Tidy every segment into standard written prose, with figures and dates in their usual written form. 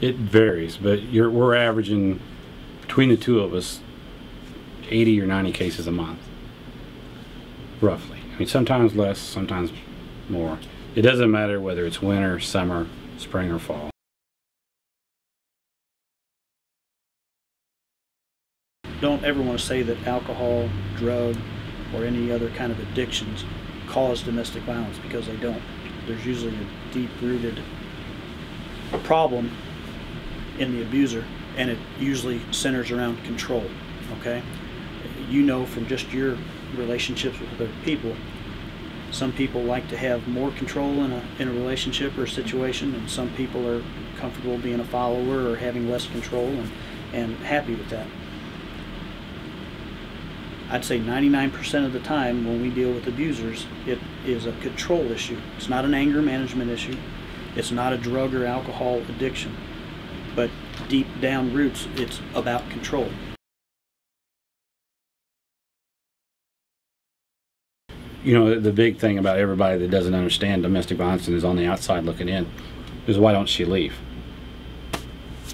It varies, but we're averaging between the two of us 80 or 90 cases a month, roughly. I mean, sometimes less, sometimes more. It doesn't matter whether it's winter, summer, spring, or fall. Don't ever want to say that alcohol, drug, or any other kind of addictions cause domestic violence, because they don't. There's usually a deep-rooted problem in the abuser, and it usually centers around control. Okay, you know from just your relationships with other people, some people like to have more control in a relationship or a situation, and some people are comfortable being a follower or having less control and happy with that. I'd say 99% of the time when we deal with abusers, it is a control issue. It's not an anger management issue. It's not a drug or alcohol addiction. But deep down roots, it's about control. You know, the big thing about everybody that doesn't understand domestic violence and is on the outside looking in is, why don't she leave?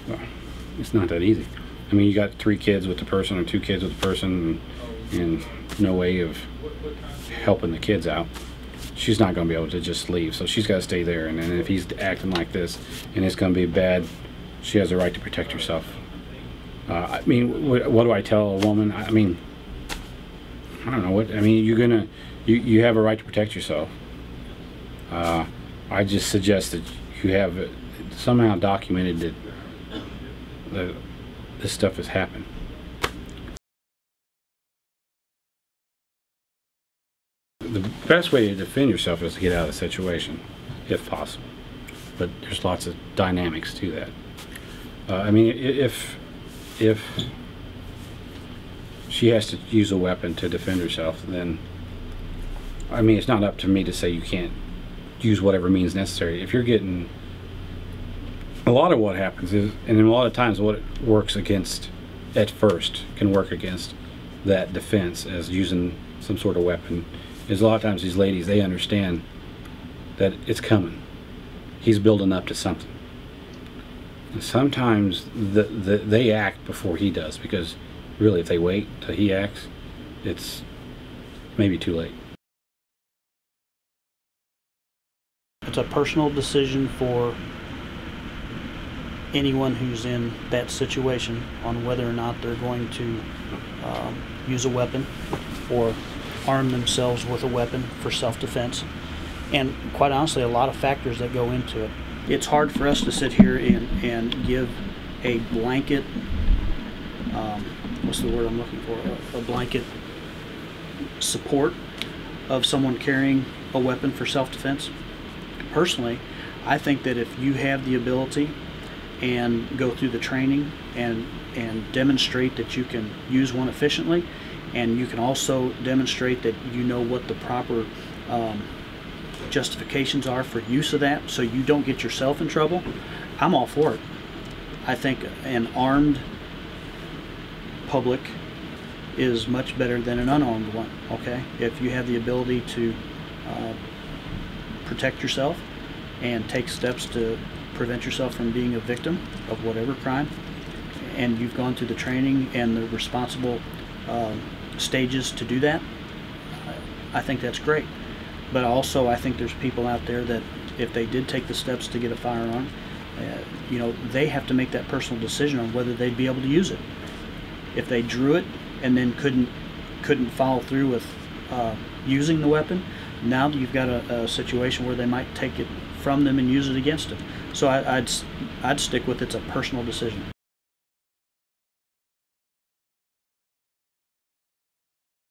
Well, it's not that easy. I mean, you got 3 kids with the person or 2 kids with the person, and no way of helping the kids out. She's not going to be able to just leave, so she's got to stay there. And then if he's acting like this and it's going to be bad, she has a right to protect herself. I mean, what do I tell a woman? I mean, I don't know what. I mean, you have a right to protect yourself. I just suggest that you have it somehow documented that this stuff has happened. The best way to defend yourself is to get out of the situation, if possible. But there's lots of dynamics to that. I mean, if she has to use a weapon to defend herself, then, I mean, it's not up to me to say you can't use whatever means necessary. If you're getting, a lot of what happens is, and a lot of times what it works against at first can work against that defense as using some sort of weapon, is a lot of times these ladies, they understand that it's coming. He's building up to something. And sometimes they act before he does, because really if they wait till he acts, it's maybe too late. It's a personal decision for anyone who's in that situation on whether or not they're going to use a weapon or arm themselves with a weapon for self-defense. And quite honestly, a lot of factors that go into it. It's hard for us to sit here and give a blanket, what's the word I'm looking for, a blanket support of someone carrying a weapon for self-defense. Personally, I think that if you have the ability and go through the training and demonstrate that you can use one efficiently, and you can also demonstrate that you know what the proper justifications are for use of that, so you don't get yourself in trouble, I'm all for it. I think an armed public is much better than an unarmed one, okay? If you have the ability to protect yourself and take steps to prevent yourself from being a victim of whatever crime, and you've gone through the training and the responsible stages to do that, I think that's great. But also, I think there's people out there that if they did take the steps to get a firearm, you know, they have to make that personal decision on whether they'd be able to use it. If they drew it and then couldn't follow through with using the weapon, now you've got a situation where they might take it from them and use it against them. So I'd stick with it's a personal decision.